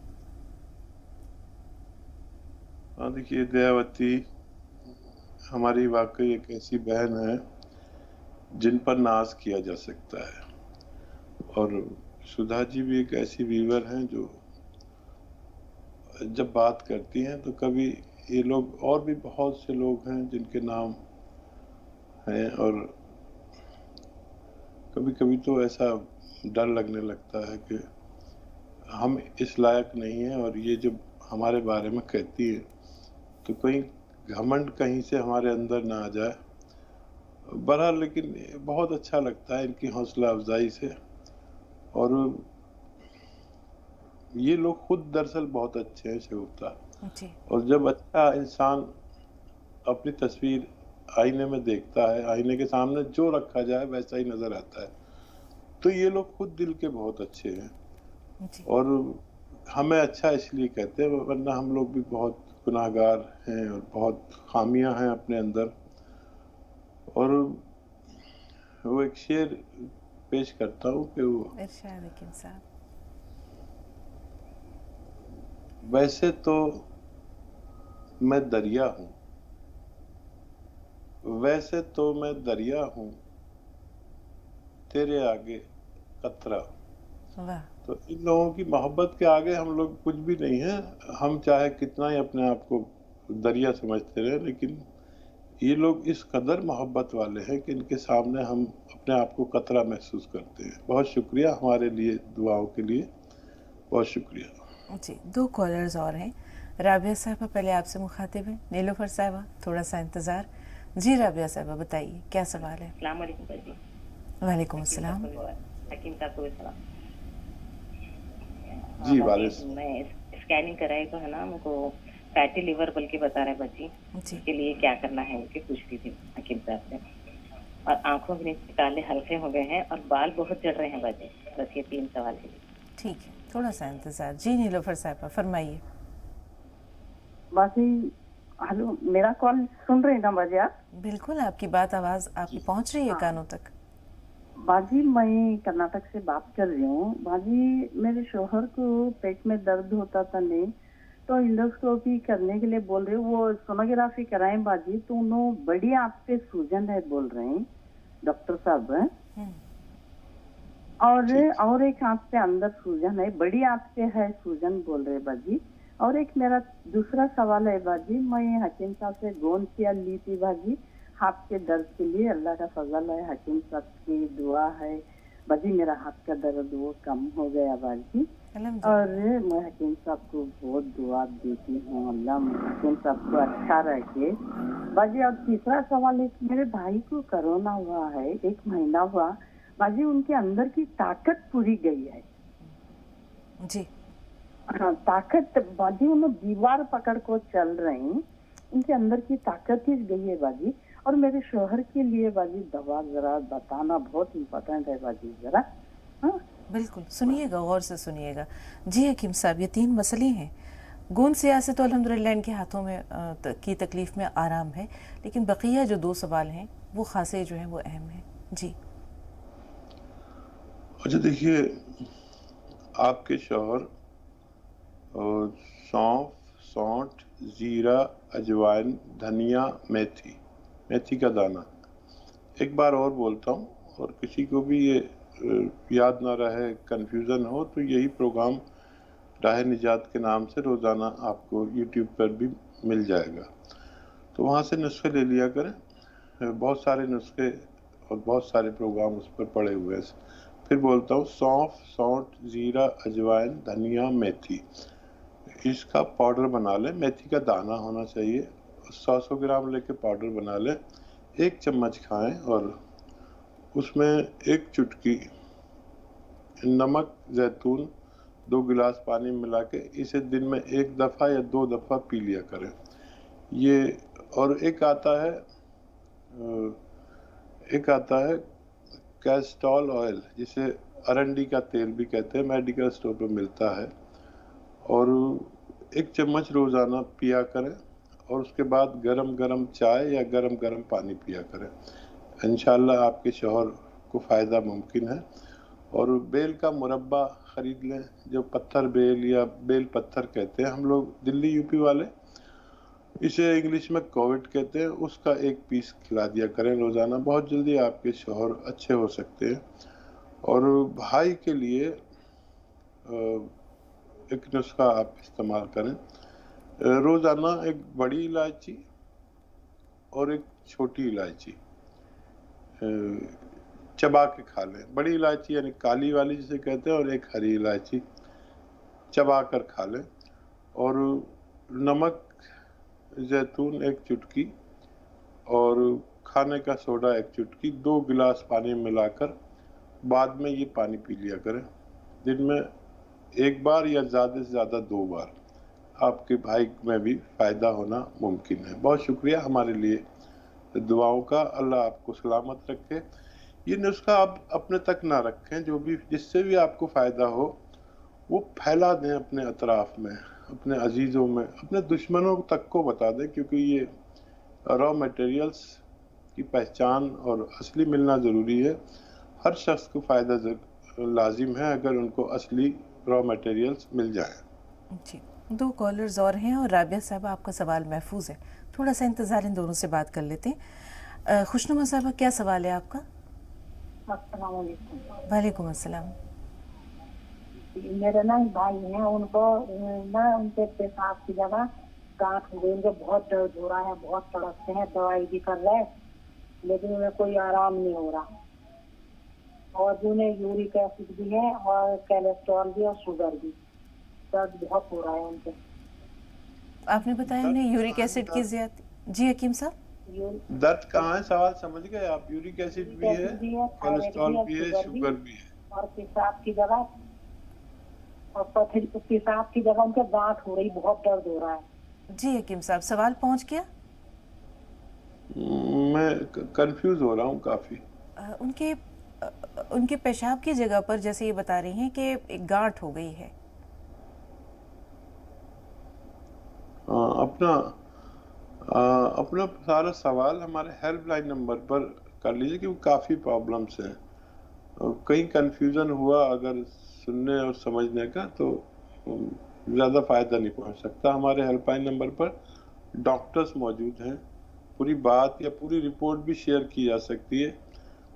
ہاں دیکھیے، دیاوتی ہماری واقعی ایک ایسی بہن ہے جن پر ناز کیا جا سکتا ہے، اور سدھا جی بھی ایک ایسی ویور ہیں جو جب بات کرتی ہیں تو کبھی یہ لوگ، اور بھی بہت سے لوگ ہیں جن کے نام ہیں، اور کبھی کبھی تو ایسا ڈر لگنے لگتا ہے کہ ہم اس لائق نہیں ہیں، اور یہ جب ہمارے بارے میں کہتی ہے تو کہیں گھمنڈ کہیں سے ہمارے اندر نہ آ جائے. بہرحال لیکن بہت اچھا لگتا ہے ان کی حوصلہ افزائی سے. اور یہ لوگ خود دراصل بہت اچھے ہیں شگفتہ، اور جب اچھا انسان اپنی تصویر آئینے میں دیکھتا ہے، آئینے کے سامنے جو رکھا جائے ویسا ہی نظر آتا ہے. تو یہ لوگ خود دل کے بہت اچھے ہیں، اور ہمیں اچھا اس لیے کہتے ہیں، ورنہ ہم لوگ بھی بہت گناہ گار ہیں اور بہت خامیاں ہیں اپنے اندر. اور وہ ایک شعر پیش کرتا ہوں کہ وہ ارشاد حکیم صاحب. ویسے تو میں دریا ہوں، ویسے تو میں دریا ہوں، تیرے آگے قطرہ. تو ان لوگوں کی محبت کے آگے ہم لوگ کچھ بھی نہیں ہیں. ہم چاہے کتنا ہی اپنے آپ کو دریا سمجھتے رہے، لیکن یہ لوگ اس قدر محبت والے ہیں کہ ان کے سامنے ہم اپنے آپ کو قطرہ محسوس کرتے ہیں. بہت شکریہ ہمارے لیے دعاؤں کے لیے، بہت شکریہ. جی 2 کالرز اور ہیں. رابعہ صاحبہ پہلے آپ سے مخاطب ہیں، نیلوفر صاحبہ تھوڑا سا انتظار. جی رابعہ صاحبہ بتائیے کیا سوال ہے؟ السلام علیکم جی. وعلیکم السلام. حکیم صاحب کو السلام. جی وعلیکم. میں اسکیننگ کرائی تو ہے نا، میرے کو فیٹی لیور بلکہ بتا رہے بچی، اس کے لیے کیا کرنا ہے کہ پوچھتی تھی حکیم صاحب سے. اور آنکھوں کے نیچے کالے حلقے ہو گئے ہیں اور بال بہت جڑ رہے ہیں بچے. بس یہ 3 سوال ہے. ٹھیک ہے، تھوڑا سا انتظار. جی نیلوفر صاحبہ فرمائیے. باجی ہلو، میرا کال سن رہے ہیں نا باجی آپ؟ بالکل، آپ کی بات آواز آپ کی پہنچ رہی ہے کانوں تک. باجی میں کرناٹک سے بات کر رہی ہوں. باجی میرے شوہر کو پیٹ میں درد ہوتا تھا نہیں، تو انڈوسکوپی کرنے کے لیے بول رہے، وہ سونوگرافی کرائیں باجی، تو انہوں بڑی آنکھ پہ سوجن ہے بول رہے ہیں ڈاکٹر صاحب. اور ایک آنکھ پہ اندر سوجن ہے، بڑی آنکھ پہ ہے سوجن بول رہے باجی. اور ایک میرا دوسرا سوال ہے باجی، میں حکیم صاحب سے گونسیا لی تھی باجی ہاتھ کے درد کے لیے. اللہ کا فضل ہے، حکیم صاحب کی دعا ہے باجی، میرا ہاتھ کا درد وہ کم ہو گیا باجی. اور میں حکیم صاحب کو بہت دعا دیتی ہوں، اللہ حکیم صاحب کو اچھا رکھے باجی. اور تیسرا سوال ہے، میرے بھائی کو کرونا ہوا ہے، 1 مہینہ ہوا باجی، ان کے اندر کی طاقت پوری گئی ہے. جی ہاں طاقت باجی، انہوں دیوار پکڑ کو چل رہے ہیں، ان کے اندر کی طاقت ہی گئی ہے باجی. اور میرے شوہر کے لیے باجی دوا ذرا بتانا بہت امپورٹنٹ ہے باجی ذرا. ہاں بالکل، سنیے گا، غور سے سنیے گا. جی حکیم صاحب، یہ 3 مسئلے ہیں. گون سیاست تو الحمدللہ ان کے ہاتھوں میں کی تکلیف میں آرام ہے، لیکن بقیہ جو 2 سوال ہیں وہ خاصے جو ہیں وہ اہم ہیں. جی اچھا دیکھیے، آپ کے شوہر اور सौंफ, सौंठ, जीरा, अजवाइन, धनिया, मेथी, मेथी का दाना। एक बार और बोलता हूँ, और किसी को भी ये याद ना रहे, कंफ्यूजन हो, तो यही प्रोग्राम राह निजात के नाम से रोज़ाना आपको यूट्यूब पर भी मिल जाएगा, तो वहाँ से नुस्खे ले लिया करें। बहुत सारे नुस्खे और बहुत सारे प्रोग्राम उस पर पड़े हुए हैं। फिर बोलता हूँ, सौंफ, सौंठ, जीरा, अजवाइन, धनिया, मेथी, इसका पाउडर बना लें। मेथी का दाना होना चाहिए, 100 ग्राम लेके पाउडर बना लें, 1 चम्मच खाएं, और उसमें 1 चुटकी नमक, जैतून, 2 गिलास पानी मिला के इसे दिन में 1 दफ़ा या 2 दफ़ा पी लिया करें। ये, और एक आता है कैस्टोल ऑयल, जिसे अरंडी का तेल भी कहते हैं, मेडिकल स्टोर पर मिलता है, और 1 चम्मच रोज़ाना पिया करें, और उसके बाद गरम गरम चाय या गरम गरम पानी पिया करें। इंशाल्लाह आपके शौहर को फ़ायदा मुमकिन है। और बेल का मुरब्बा ख़रीद लें, जो पत्थर बेल या बेल पत्थर कहते हैं हम लोग दिल्ली यूपी वाले, इसे इंग्लिश में कोविड कहते हैं, उसका 1 पीस खिला दिया करें रोज़ाना। बहुत जल्दी आपके शौहर अच्छे हो सकते हैं। और भाई के लिए एक नुस्खा आप इस्तेमाल करें, रोज़ाना 1 बड़ी इलायची और 1 छोटी इलायची चबा के खा लें। बड़ी इलायची यानी काली वाली जिसे कहते हैं, और 1 हरी इलायची चबा कर खा लें। और नमक, जैतून 1 चुटकी, और खाने का सोडा 1 चुटकी, 2 गिलास पानी मिलाकर बाद में ये पानी पी लिया करें। दिन में 1 बार या ज़्यादा से ज़्यादा 2 बार, आपके भाई में भी फ़ायदा होना मुमकिन है। बहुत शुक्रिया हमारे लिए दुआओं का। अल्लाह आपको सलामत रखे। ये नुस्खा आप अपने तक ना रखें, जो भी जिससे भी आपको फ़ायदा हो वो फैला दें अपने अतराफ़ में, अपने अजीज़ों में, अपने दुश्मनों तक को बता दें, क्योंकि ये रॉ मटेरियल्स की पहचान और असली मिलना ज़रूरी है। हर शख्स को फ़ायदा लाजिम है अगर उनको असली रॉ मटेरियल्स मिल जाएं। जी, 2 कॉलर्स और हैं, और राबिया साहब आपका सवाल महफूज है, थोड़ा सा इंतज़ार इन दोनों से बात कर लेते हैं। खुशनुमा साहब, क्या सवाल है आपका? अस्सलाम वालेकुम। वालेकुम अस्सलाम। मेरे ना भाई हैं, उनको ना उनके पेशाब की जगह गांठ हो गई, उनको बहुत दर्द हो रहा है, बहुत तड़पते हैं, दवाई भी कर रहे हैं, लेकिन उन्हें कोई आराम नहीं हो रहा। और भी उन्हें यूरिक एसिड भी है, और कोलेस्ट्रॉल भी, और शुगर भी, दर्द बहुत हो रहा है उनके। आपने बताया उन्हें यूरिक एसिड की ज़्यादा। जी हकीम साहब, दर्द कहाँ है, सवाल समझ गए आप? यूरिक एसिड भी है, कोलेस्ट्रॉल भी है, शुगर भी है, और पेशाब की जगह, और पेशाब की जगह उनके गांठ हो रही, बहुत दर्द हो रहा है। जी हकीम साहब, सवाल पहुंच गया? मैं कंफ्यूज हो रहा हूँ काफ़ी। उनके पेशाब की जगह पर जैसे ये बता रही हैं कि एक गांठ हो गई है। अपना सारा सवाल हमारे हेल्पलाइन नंबर पर कर लीजिए, क्योंकि काफ़ी प्रॉब्लम्स हैं। कहीं कंफ्यूजन हुआ अगर सुनने और समझने का, तो ज़्यादा फ़ायदा नहीं पहुंच सकता। हमारे हेल्पलाइन नंबर पर डॉक्टर्स मौजूद हैं, पूरी बात या पूरी रिपोर्ट भी शेयर की जा सकती है,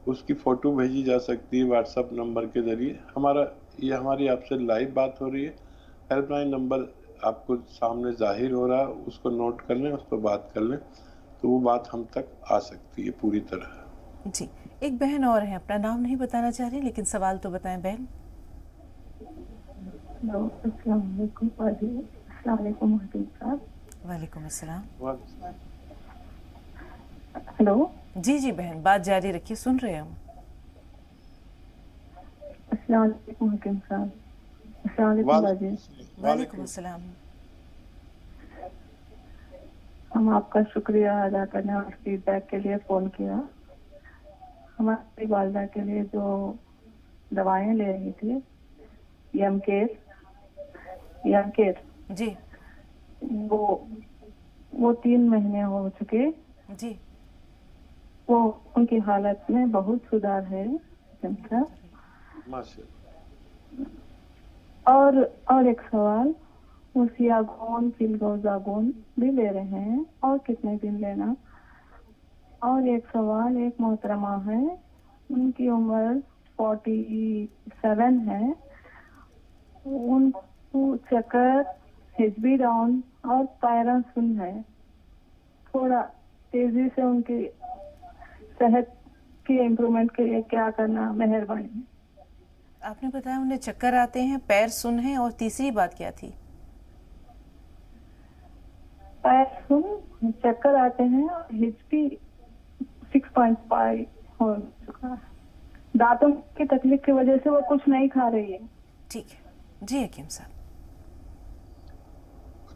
उसकी फ़ोटो भेजी जा सकती है व्हाट्सएप नंबर के ज़रिए। हमारी आपसे लाइव बात हो रही है। हेल्पलाइन नंबर आपको सामने जाहिर हो रहा है, उसको नोट कर लें, उस पर बात कर लें, तो वो बात हम तक आ सकती है पूरी तरह। जी, एक बहन और है, अपना नाम नहीं बताना चाह रही, लेकिन सवाल तो बताएं बहन। वालेकुम अस्सलाम। हेलो। जी जी बहन, बात जारी रखिए, सुन रहे हैं हम। अस्सलाम वालेकुम हकीम साहब। वालेकुम अस्सलाम। हम आपका शुक्रिया अदा करने और फीडबैक के लिए फ़ोन किया। हमारी वालदा के लिए जो दवाएं ले रही थी, यमकेर जी, वो 3 महीने हो चुके जी, वो उनकी हालत में बहुत सुधार है। और एक सवाल, उसियागोन फिल्गोजागोन भी ले रहे हैं, और कितने दिन लेना? और एक सवाल, एक मोहतरमा है, उनकी उम्र 47 है, उनको चक्कर, हिजबी डाउन और पायरासुन है। थोड़ा तेजी से उनकी सेहत की इम्प्रूवमेंट के लिए क्या करना, मेहरबानी। आपने बताया उन्हें चक्कर आते हैं, पैर सुन है, और तीसरी बात क्या थी? पैर सुन, चक्कर आते हैं, और हिचकी 6.5 हो चुका है। दांतों की तकलीफ की वजह से वो कुछ नहीं खा रही है। ठीक है जी हकीम साहब।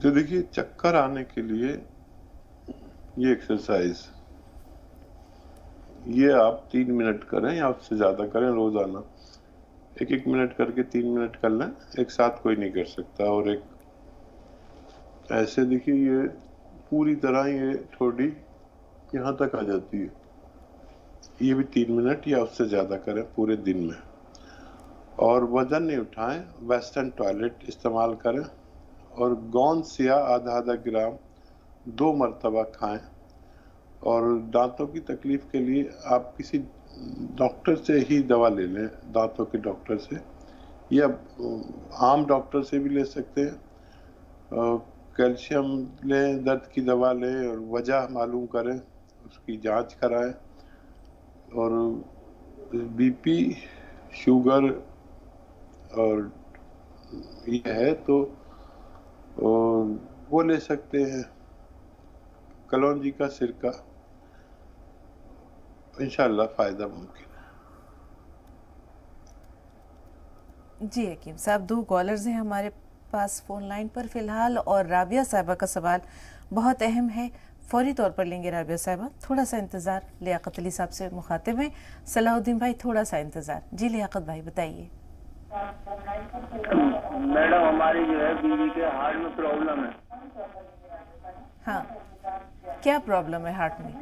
तो देखिए, चक्कर आने के लिए ये एक्सरसाइज, ये आप 3 मिनट करें या उससे ज्यादा करें रोजाना। 1-1 मिनट करके 3 मिनट कर लें, एक साथ कोई नहीं कर सकता। और एक ऐसे देखिए, ये पूरी तरह ये ठोड़ी यहाँ तक आ जाती है, ये भी 3 मिनट या उससे ज्यादा करें पूरे दिन में। और वजन नहीं उठाएं, वेस्टर्न टॉयलेट इस्तेमाल करें, और गोंद सिया आधा ग्राम 2 मरतबा खाएं। और दांतों की तकलीफ के लिए आप किसी डॉक्टर से ही दवा ले लें, दांतों के डॉक्टर से, या आम डॉक्टर से भी ले सकते हैं। कैल्शियम लें, दर्द की दवा लें, और वजह मालूम करें, उसकी जांच कराएं। और बीपी, शुगर और ये है तो वो ले सकते हैं, कलौंजी का सिरका, इंशाल्लाह फायदा मुमकिन है। जी हकीम साहब, 2 कॉलर्स हैं हमारे पास फोन लाइन पर फिलहाल, और राबिया साहिबा का सवाल बहुत अहम है, फौरी तौर पर लेंगे राबिया साहिबा, थोड़ा सा इंतजार। लियाकत अली साहब से मुखातिब हैं। सलाहुद्दीन भाई, थोड़ा सा इंतजार। जी लियाकत भाई बताइए। मैडम, हमारी जो है बीवी के हार्ट में प्रॉब्लम है। हाँ, क्या प्रॉब्लम है हार्ट में?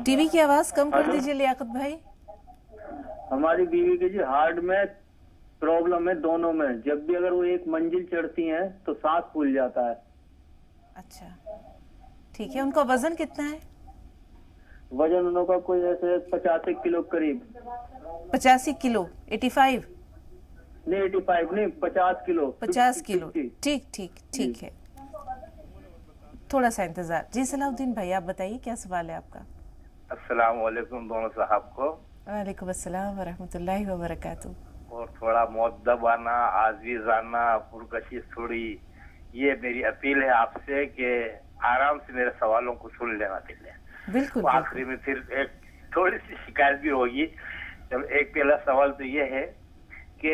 टीवी की आवाज कम कर दीजिए लियाकत भाई। हमारी बीवी के जी हार्ट में प्रॉब्लम है, दोनों में। जब भी अगर वो एक मंजिल चढ़ती हैं तो सांस फूल जाता है। अच्छा, ठीक है। उनका वजन कितना है? वजन उनका कोई ऐसे 85 किलो करीब। 85 किलो? 85 नहीं, 85 नहीं, 50 किलो। 50 किलो, ठीक ठीक ठीक है। थोड़ा सा इंतजार। जी सलाहुद्दीन भाई, आप बताइए क्या सवाल है आपका? अस्सलाम वालेकुम दोनों साहब को। वालेकुम अस्सलाम व रहमतुल्लाहि व बरकातुहू। और थोड़ा मुअद्दब आना, आजीज आना, पुरकशिश थोड़ी, ये मेरी अपील है आपसे कि आराम से मेरे सवालों को सुन लेना चाहिए। बिल्कुल। आखिरी में फिर एक थोड़ी सी शिकायत भी होगी। चलो, एक पहला सवाल तो ये है कि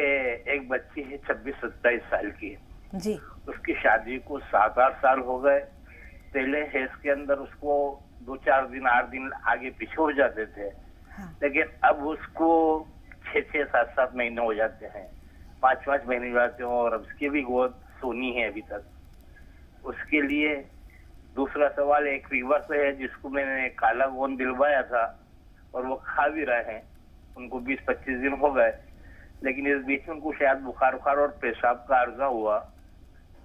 एक बच्ची है 26-27 साल की जी, उसकी शादी को 7-8 साल हो गए। पहले हेस के अंदर उसको 2-4 दिन 8 दिन आगे पीछे हो जाते थे। हाँ। लेकिन अब उसको 6-6, 7-7 महीने हो जाते हैं, 5-5 महीने हो जाते हैं, और अब उसकी भी गोद सोनी है अभी तक। उसके लिए दूसरा सवाल, एक रिवर्स है जिसको मैंने काला गोंद दिलवाया था और वो खा भी रहे हैं, उनको 20-25 दिन हो गए, लेकिन इस बीच में उनको शायद बुखार और पेशाब का अर्जा हुआ,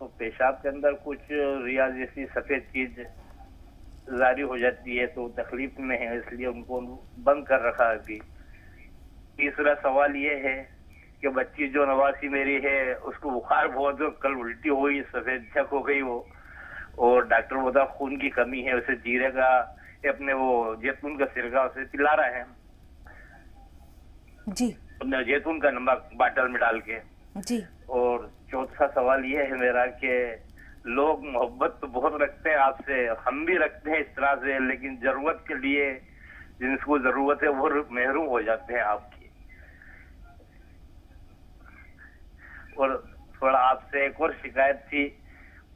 तो पेशाब के अंदर कुछ रिया जैसी सफेद चीज जारी हो जाती है, तो तकलीफ में है, इसलिए उनको बंद कर रखा है अभी। तीसरा सवाल ये है कि बच्ची जो नवासी मेरी है उसको बुखार बहुत, कल उल्टी हुई, सफेद झक हो गई वो, और डॉक्टर बोला खून की कमी है, उसे जीरे का अपने वो जैतून का सिरका उसे पिला रहे हैं जी, जैतून का नमक बाटल में डाल के जी। और चौथा सवाल ये है मेरा कि लोग मोहब्बत तो बहुत रखते हैं आपसे, हम भी रखते हैं इस तरह से, लेकिन जरूरत के लिए जिनको जरूरत है वो महरूम हो जाते हैं आपकी। और थोड़ा आपसे एक और शिकायत थी,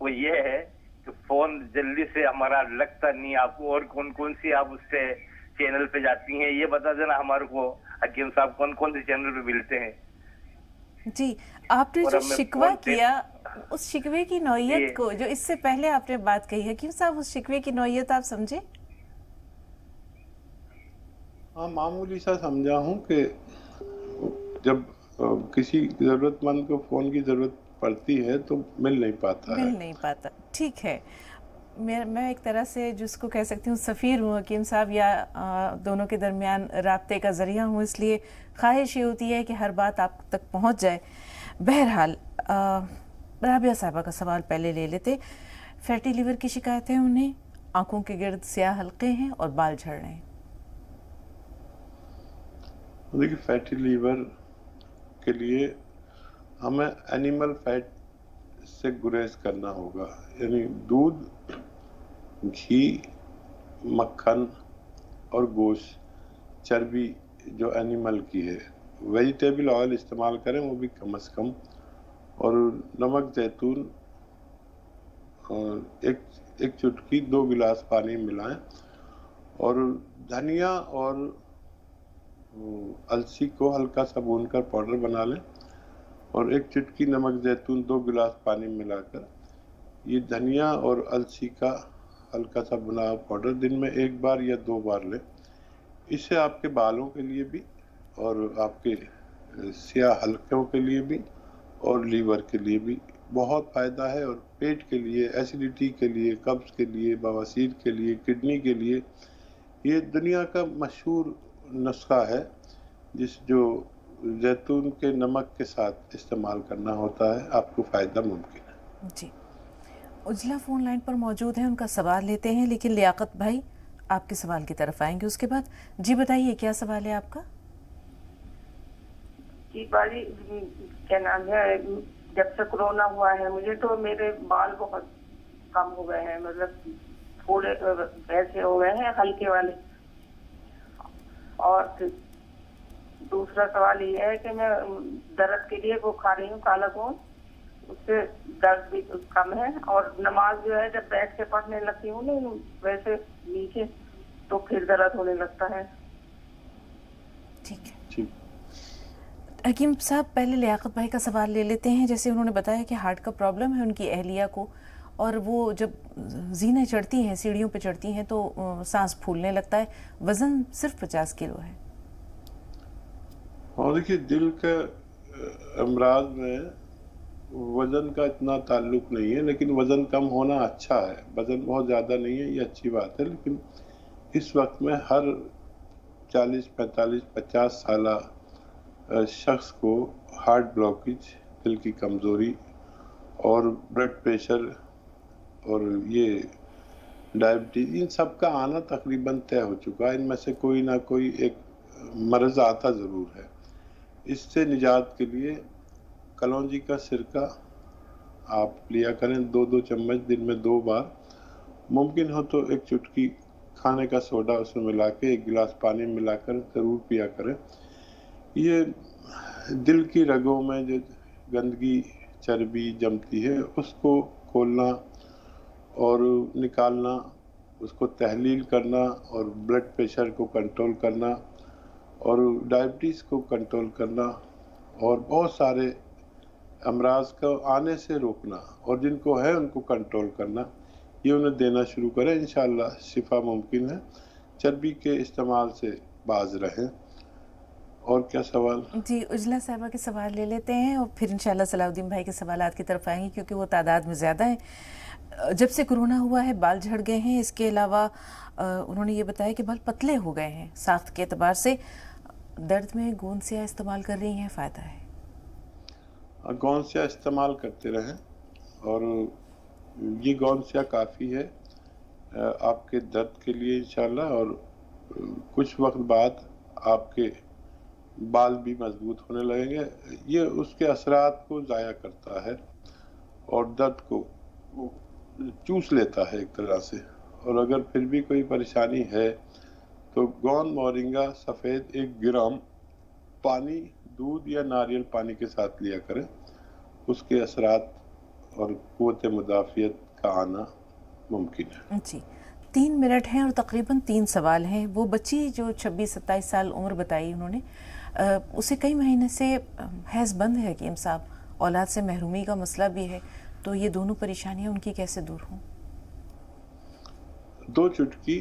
वो ये है कि फोन जल्दी से हमारा लगता नहीं आपको, और कौन कौन सी आप उससे चैनल पे जाती हैं ये बता देना हमारे को, हकीम साहब कौन कौन से चैनल पे मिलते हैं। जी, आपने जो शिकवा किया, उस शिकवे की नौयत को, जो इससे पहले आपने बात कही है, हकीम साहब उस शिकवे की नौयत आप समझे? हाँ, मामूली सा समझा हूँ कि जब किसी जरूरतमंद को फोन की जरूरत पड़ती है तो मिल नहीं पाता। ठीक है, मैं एक तरह से जिसको कह सकती हूँ सफ़ीर हूँ हकीम साहब, या दोनों के दरमियान राब्ते का ज़रिया हूँ, इसलिए ख्वाहिश ये होती है कि हर बात आप तक पहुँच जाए। बहरहाल राबिया साहबा का सवाल पहले ले लेते। फैटी लीवर की शिकायत है उन्हें, आंखों के गिर्द स्याह हल्के हैं और बाल झड़ रहे हैं। देखिए, फैटी लीवर के लिए हमें एनिमल फैट से गुरेज करना होगा, यानी दूध, घी, मक्खन और गोश्त, चर्बी जो एनिमल की है। वेजिटेबल ऑयल इस्तेमाल करें, वो भी कम से कम, और नमक जैतून एक चुटकी 2 गिलास पानी मिलाएं, और धनिया और अलसी को हल्का सा भूनकर पाउडर बना लें, और एक चुटकी नमक जैतून 2 गिलास पानी मिलाकर ये धनिया और अलसी का हल्का सा भुना पाउडर दिन में 1 बार या 2 बार लें। इससे आपके बालों के लिए भी और आपके स्याह हल्कों के लिए भी और लीवर के लिए भी बहुत फ़ायदा है, और पेट के लिए, एसिडिटी के लिए, कब्ज़ के लिए, बवासीर के लिए, किडनी के लिए ये दुनिया का मशहूर नुस्खा है, जो जैतून के नमक के साथ इस्तेमाल करना होता है, आपको फ़ायदा मुमकिन है। जी, उजला फ़ोन लाइन पर मौजूद है, उनका सवाल लेते हैं, लेकिन लियाकत भाई आपके सवाल की तरफ आएंगे उसके बाद। जी बताइए, क्या सवाल है आपका? जी बाजी, क्या नाम है, जब से कोरोना हुआ है मुझे तो मेरे बाल बहुत कम हो गए हैं, मतलब थोड़े ऐसे हो गए हैं हल्के वाले। और दूसरा सवाल ये है कि मैं दर्द के लिए वो खा रही हूँ काला गोंद, उससे दर्द भी कम है, और नमाज जो है जब बैठ के पढ़ने लगती हूँ ना वैसे नीचे, तो फिर दर्द होने लगता है। ठीक है, हकीम साहब पहले लियाकत भाई का सवाल ले लेते हैं। जैसे उन्होंने बताया कि हार्ट का प्रॉब्लम है उनकी अहलिया को, और वो जब जीने चढ़ती हैं, सीढ़ियों पे चढ़ती हैं, तो सांस फूलने लगता है, वज़न सिर्फ 50 किलो है। और देखिए, दिल के अमराज में वज़न का इतना ताल्लुक नहीं है, लेकिन वज़न कम होना अच्छा है। वज़न बहुत ज़्यादा नहीं है, ये अच्छी बात है, लेकिन इस वक्त में हर 40, 45, 50 साल शख्स को हार्ट ब्लॉकेज, दिल की कमज़ोरी और ब्लड प्रेशर और ये डायबिटीज़, इन सब का आना तकरीबन तय हो चुका है। इनमें से कोई ना कोई एक मर्ज़ आता ज़रूर है। इससे निजात के लिए कलौंजी का सिरका आप लिया करें, 2-2 चम्मच दिन में 2 बार। मुमकिन हो तो एक चुटकी खाने का सोडा उसमें मिला के 1 गिलास पानी मिलाकर ज़रूर पिया करें। ये दिल की रगों में जो गंदगी, चर्बी जमती है, उसको खोलना और निकालना, उसको तहलील करना, और ब्लड प्रेशर को कंट्रोल करना, और डायबिटीज़ को कंट्रोल करना, और बहुत सारे अमराज को आने से रोकना, और जिनको है उनको कंट्रोल करना, ये उन्हें देना शुरू करें। इंशाअल्लाह शिफा मुमकिन है। चर्बी के इस्तेमाल से बाज रहें। और क्या सवाल? जी, उजला साहबा के सवाल ले लेते हैं और फिर इंशाल्लाह सलाउद्दीन भाई के सवालात की तरफ आएंगे, क्योंकि वो तादाद में ज़्यादा है। जब से कोरोना हुआ है बाल झड़ गए हैं, इसके अलावा उन्होंने ये बताया कि बाल पतले हो गए हैं साख्त के एतबार से। दर्द में गोंद स्याह इस्तेमाल कर रही हैं, फ़ायदा है? गोंद स्याह इस्तेमाल करते रहें, और ये गोंद स्याह काफ़ी है आपके दर्द के लिए इंशाल्लाह, और कुछ वक्त बाद आपके बाल भी मजबूत होने लगेंगे। ये उसके असरात को ज़ाया करता है और दर्द को चूस लेता है एक तरह से। और अगर फिर भी कोई परेशानी है तो गोंद मोरिंगा सफ़ेद 1 ग्राम पानी, दूध या नारियल पानी के साथ लिया करें, उसके असरात और क़ुव्वत मुदाफ़ियत का आना मुमकिन है। जी, 3 मिनट हैं और तकरीबन 3 सवाल हैं। वो बच्ची जो 26-27 साल उम्र बताई उन्होंने, उसे कई महीने से हैज़ बंद है हकीम साहब, औलाद से महरूमी का मसला भी है, तो ये दोनों परेशानियां उनकी कैसे दूर हों? 2 चुटकी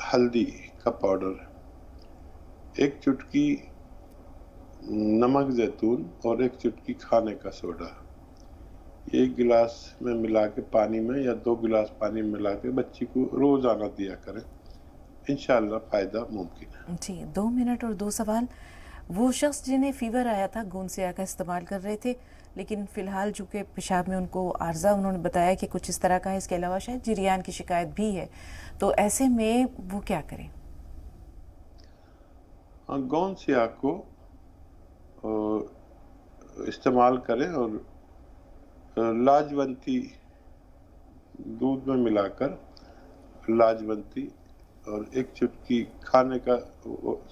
हल्दी का पाउडर, 1 चुटकी नमक जैतून और 1 चुटकी खाने का सोडा, 1 गिलास में मिला के पानी में या 2 गिलास पानी में मिला के बच्ची को रोजाना दिया करें, इंशाल्लाह फायदा मुमकिन है। जी, 2 मिनट और 2 सवाल। वो शख्स जिन्हें फीवर आया था गोंद सिया का इस्तेमाल कर रहे थे, लेकिन फ़िलहाल चूँकि पेशाब में उनको आर्जा उन्होंने बताया कि कुछ इस तरह का है, इसके अलावा शायद जरियान की शिकायत भी है, तो ऐसे में वो क्या करें? गोंद सिया को इस्तेमाल करें और लाजवंती दूध में मिलाकर लाजवंती और 1 चुटकी खाने का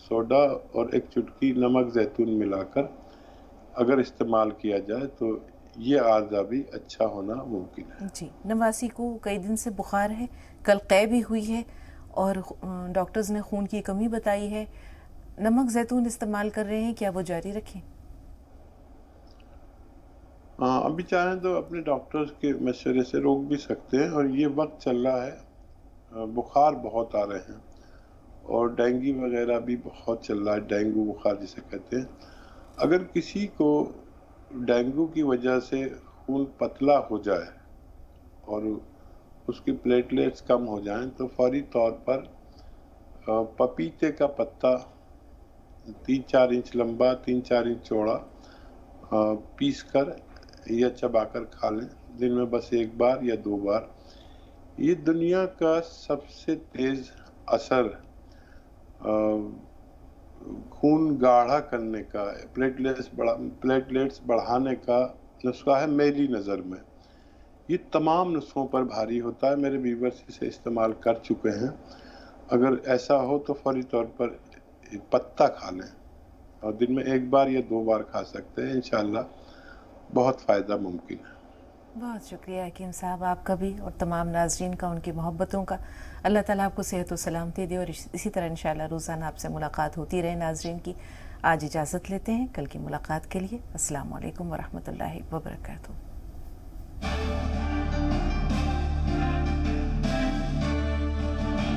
सोडा और 1 चुटकी नमक जैतून मिलाकर अगर इस्तेमाल किया जाए तो ये आर्जा भी अच्छा होना मुमकिन है। जी, नवासी को कई दिन से बुखार है, कल कै भी हुई है और डॉक्टर्स ने खून की कमी बताई है, नमक जैतून इस्तेमाल कर रहे हैं, क्या वो जारी रखें? अभी चाहें तो अपने डॉक्टर्स के मशवरे से रोक भी सकते हैं, और ये वक्त चल रहा है, बुखार बहुत आ रहे हैं और डेंगू वगैरह भी बहुत चल रहा है, डेंगू बुखार जिसे कहते हैं। अगर किसी को डेंगू की वजह से खून पतला हो जाए और उसकी प्लेटलेट्स कम हो जाएं तो फौरी तौर पर पपीते का पत्ता 3-4 इंच लंबा 3-4 इंच चौड़ा पीस कर या चबाकर खा लें, दिन में बस 1 बार या 2 बार। ये दुनिया का सबसे तेज असर खून गाढ़ा करने का, प्लेटलेट्स बढ़ाने का नुस्खा है मेरी नज़र में। ये तमाम नुस्खों पर भारी होता है, मेरे व्यूअर्स इसे इस्तेमाल कर चुके हैं। अगर ऐसा हो तो फौरी तौर पर पत्ता खा लें और दिन में 1 बार या 2 बार खा सकते हैं, इंशाल्लाह बहुत फ़ायदा मुमकिन है। बहुत शुक्रिया हकीम साहब आपका भी और तमाम नाजरीन का, उनकी मोहब्बतों का। अल्लाह ताला आपको सेहत और सलामती दे और इसी तरह इंशाल्लाह रोज़ाना आपसे मुलाकात होती रहे। नाजरीन की आज इजाज़त लेते हैं, कल की मुलाकात के लिए अस्सलाम वालेकुम व रहमतुल्लाहि व बरकातुहू।